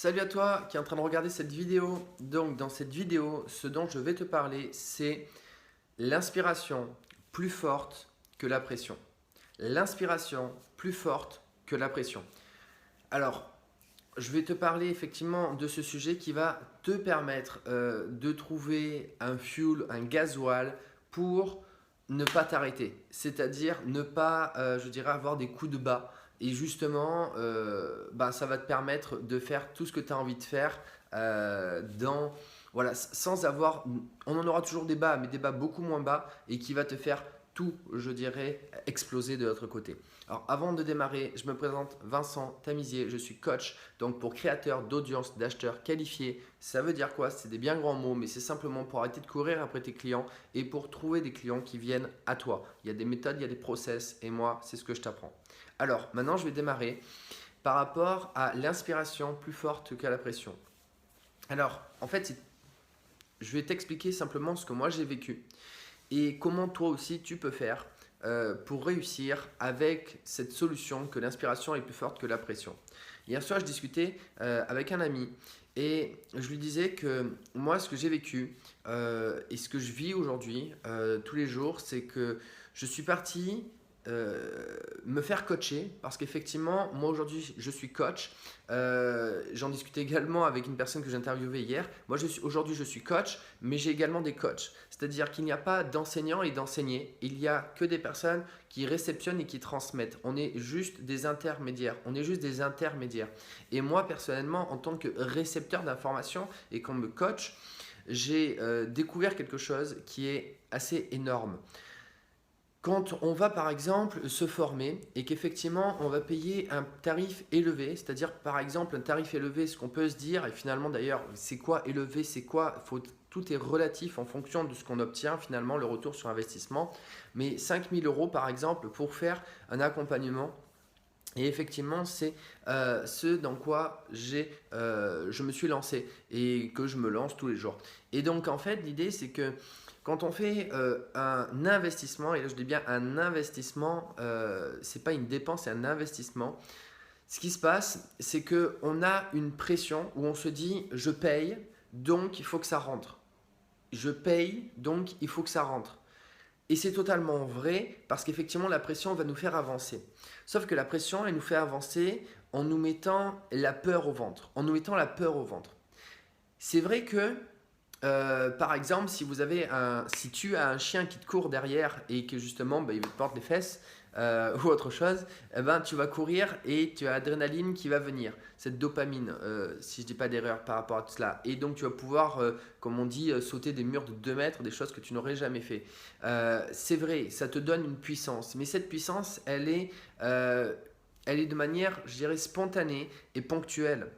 Salut à toi qui est en train de regarder cette vidéo. Donc dans cette vidéo, ce dont je vais te parler, c'est l'inspiration plus forte que la pression. L'inspiration plus forte que la pression. Alors, je vais te parler effectivement de ce sujet qui va te permettre de trouver un fuel, un gasoil pour ne pas t'arrêter. C'est-à-dire ne pas, je dirais, avoir des coups de bas. Et justement, ça va te permettre de faire tout ce que tu as envie de faire voilà, sans avoir. On en aura toujours des bas, mais des bas beaucoup moins bas et qui va te faire tout, je dirais, exploser de l'autre côté. Alors, avant de démarrer, je me présente Vincent Tamizier, je suis coach donc pour créateur d'audience d'acheteurs qualifiés. Ça veut dire quoi? C'est des bien grands mots, mais c'est simplement pour arrêter de courir après tes clients et pour trouver des clients qui viennent à toi. Il y a des méthodes, il y a des process et moi, c'est ce que je t'apprends. Alors, maintenant, je vais démarrer par rapport à l'inspiration plus forte que la pression. Alors, en fait, je vais t'expliquer simplement ce que moi j'ai vécu et comment toi aussi tu peux faire pour réussir avec cette solution que l'inspiration est plus forte que la pression. Hier soir, je discutais avec un ami et je lui disais que moi, ce que j'ai vécu et ce que je vis aujourd'hui, tous les jours, c'est que je suis parti me faire coacher parce qu'effectivement, moi aujourd'hui, je suis coach. J'en discutais également avec une personne que j'ai interviewée hier. Moi, aujourd'hui, je suis coach, mais j'ai également des coachs. C'est-à-dire qu'il n'y a pas d'enseignants et d'enseignés. Il n'y a que des personnes qui réceptionnent et qui transmettent. On est juste des intermédiaires. On est juste des intermédiaires. Et moi, personnellement, en tant que récepteur d'informations et qu'on me coach, j'ai découvert quelque chose qui est assez énorme. Quand on va par exemple se former et qu'effectivement on va payer un tarif élevé, c'est-à-dire par exemple un tarif élevé, ce qu'on peut se dire, et finalement d'ailleurs c'est quoi élevé, c'est quoi, tout est relatif en fonction de ce qu'on obtient finalement, le retour sur investissement, mais 5 000 € par exemple pour faire un accompagnement. Et effectivement, c'est ce dans quoi je me suis lancé et que je me lance tous les jours. Et donc, en fait, l'idée, c'est que quand on fait un investissement, et là je dis bien un investissement, c'est pas une dépense, c'est un investissement. Ce qui se passe, c'est qu'on a une pression où on se dit je paye, donc il faut que ça rentre. Je paye, donc il faut que ça rentre. Et c'est totalement vrai parce qu'effectivement la pression va nous faire avancer. Sauf que la pression, elle nous fait avancer en nous mettant la peur au ventre. En nous mettant la peur au ventre. C'est vrai que, par exemple, si tu as un chien qui te court derrière et que justement il te porte les fesses ou autre chose, tu vas courir et tu as l'adrénaline qui va venir, cette dopamine, si je ne dis pas d'erreur par rapport à tout cela. Et donc tu vas pouvoir, comme on dit, sauter des murs de 2 mètres, des choses que tu n'aurais jamais fait. C'est vrai, ça te donne une puissance, mais cette puissance, elle est de manière, je dirais, spontanée et ponctuelle.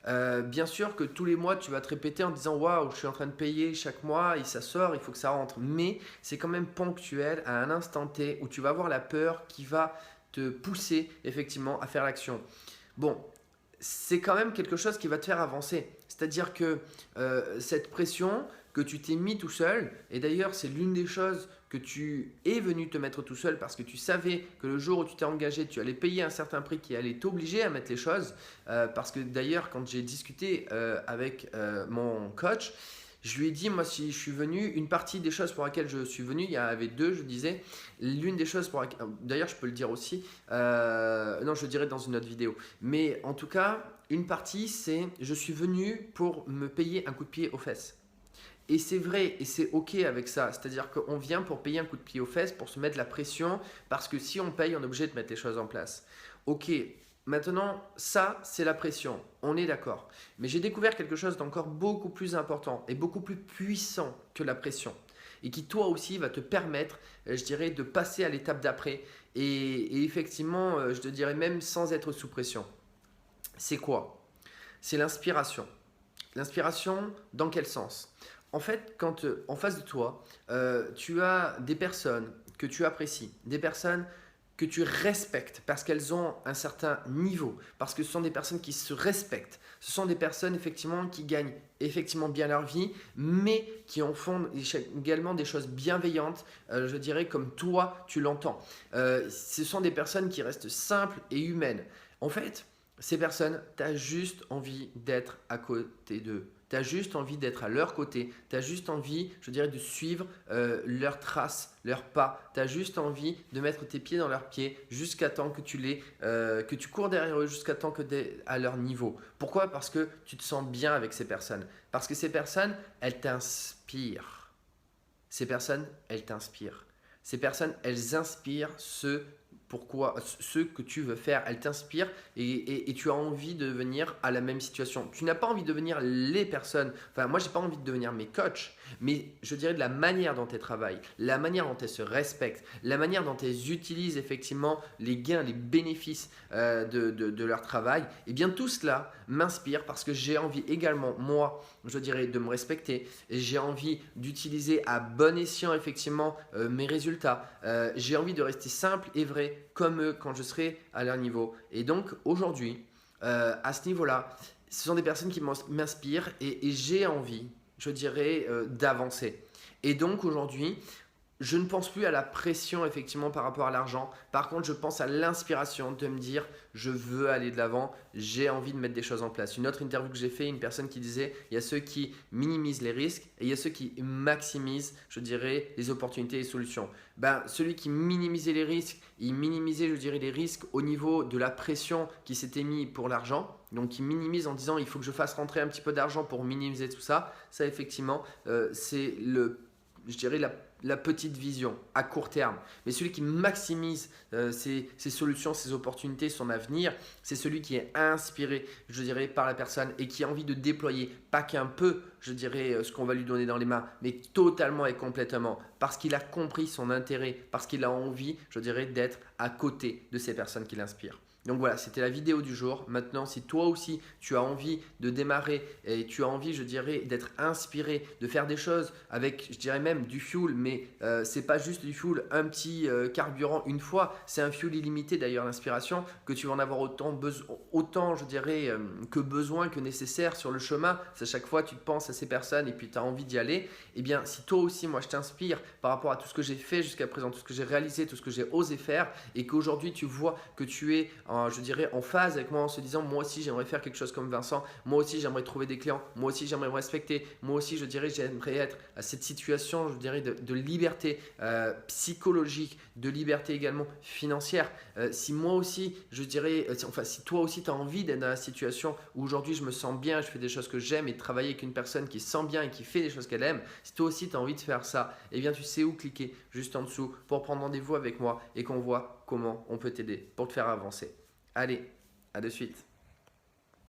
Bien sûr que tous les mois, tu vas te répéter en disant waouh, je suis en train de payer chaque mois et ça sort, il faut que ça rentre. Mais c'est quand même ponctuel à un instant T où tu vas avoir la peur qui va te pousser effectivement à faire l'action. Bon, c'est quand même quelque chose qui va te faire avancer. C'est-à-dire que cette pression que tu t'es mis tout seul, et d'ailleurs c'est l'une des choses que tu es venu te mettre tout seul parce que tu savais que le jour où tu t'es engagé, tu allais payer un certain prix qui allait t'obliger à mettre les choses. Parce que d'ailleurs, quand j'ai discuté avec mon coach, je lui ai dit, moi, si je suis venu, une partie des choses pour lesquelles je suis venu, il y en avait deux, je disais. L'une des choses pour laquelle, d'ailleurs, je peux le dire aussi, non, je le dirai dans une autre vidéo. Mais en tout cas, une partie, c'est je suis venu pour me payer un coup de pied aux fesses. Et c'est vrai, et c'est ok avec ça. C'est-à-dire qu'on vient pour payer un coup de pied aux fesses, pour se mettre la pression, parce que si on paye, on est obligé de mettre les choses en place. Ok, maintenant, ça, c'est la pression. On est d'accord. Mais j'ai découvert quelque chose d'encore beaucoup plus important et beaucoup plus puissant que la pression. Et qui, toi aussi, va te permettre, je dirais, de passer à l'étape d'après. Et effectivement, je te dirais même sans être sous pression. C'est quoi? C'est l'inspiration. L'inspiration, dans quel sens? En fait, quand en face de toi, tu as des personnes que tu apprécies, des personnes que tu respectes parce qu'elles ont un certain niveau, parce que ce sont des personnes qui se respectent, ce sont des personnes effectivement qui gagnent effectivement bien leur vie, mais qui en font également des choses bienveillantes, je dirais comme toi tu l'entends. Ce sont des personnes qui restent simples et humaines. En fait, Ces personnes, tu as juste envie d'être à côté d'eux. Tu as juste envie d'être à leur côté. Tu as juste envie, je dirais, de suivre leurs traces, leurs pas. Tu as juste envie de mettre tes pieds dans leurs pieds jusqu'à temps que que tu cours derrière eux, jusqu'à temps que tu es à leur niveau. Pourquoi? Parce que tu te sens bien avec ces personnes. Parce que ces personnes, elles t'inspirent. Ces personnes, elles t'inspirent. Ces personnes, elles inspirent ce que tu veux faire. Elles t'inspirent et tu as envie de devenir à la même situation. Tu n'as pas envie de devenir les personnes. Enfin, moi, j'ai pas envie de devenir mes coachs, mais je dirais de la manière dont elles travaillent, la manière dont elles se respectent, la manière dont elles utilisent effectivement les gains, les bénéfices de leur travail. Et bien, tout cela m'inspire parce que j'ai envie également, moi, je dirais, de me respecter. Et j'ai envie d'utiliser à bon escient effectivement mes résultats. J'ai envie de rester simple et vrai comme eux quand je serai à leur niveau. Et donc aujourd'hui, à ce niveau-là, ce sont des personnes qui m'inspirent et j'ai envie, je dirais, d'avancer. Et donc aujourd'hui, je ne pense plus à la pression effectivement par rapport à l'argent. Par contre, je pense à l'inspiration de me dire je veux aller de l'avant, j'ai envie de mettre des choses en place. Une autre interview que j'ai fait, une personne qui disait il y a ceux qui minimisent les risques et il y a ceux qui maximisent, je dirais, les opportunités et les solutions. Ben, celui qui minimisait les risques, il minimisait, je dirais, les risques au niveau de la pression qui s'était mise pour l'argent. Donc, il minimise en disant il faut que je fasse rentrer un petit peu d'argent pour minimiser tout ça. Ça, effectivement, c'est je dirais la petite vision à court terme. Mais celui qui maximise ses solutions, ses opportunités, son avenir, c'est celui qui est inspiré, je dirais, par la personne et qui a envie de déployer, pas qu'un peu, je dirais, ce qu'on va lui donner dans les mains, mais totalement et complètement, parce qu'il a compris son intérêt, parce qu'il a envie, je dirais, d'être à côté de ces personnes qui l'inspirent. Donc voilà, c'était la vidéo du jour. Maintenant, si toi aussi tu as envie de démarrer et tu as envie, je dirais, d'être inspiré, de faire des choses avec, je dirais même du fuel, mais c'est pas juste du fuel, un petit carburant une fois, c'est un fuel illimité d'ailleurs, l'inspiration, que tu vas en avoir autant je dirais, que besoin, que nécessaire sur le chemin. C'est à chaque fois tu te penses à ces personnes et puis tu as envie d'y aller. Eh bien, si toi aussi, moi je t'inspire par rapport à tout ce que j'ai fait jusqu'à présent, tout ce que j'ai réalisé, tout ce que j'ai osé faire et qu'aujourd'hui tu vois que tu es je dirais en phase avec moi en se disant moi aussi j'aimerais faire quelque chose comme Vincent, moi aussi j'aimerais trouver des clients, moi aussi j'aimerais me respecter, moi aussi je dirais j'aimerais être à cette situation je dirais de liberté psychologique, de liberté également financière. Si moi aussi je dirais, si toi aussi tu as envie d'être dans la situation où aujourd'hui je me sens bien, je fais des choses que j'aime et de travailler avec une personne qui se sent bien et qui fait des choses qu'elle aime, si toi aussi tu as envie de faire ça, eh bien tu sais où cliquer juste en dessous pour prendre rendez-vous avec moi et qu'on voit comment on peut t'aider pour te faire avancer. Allez, à de suite.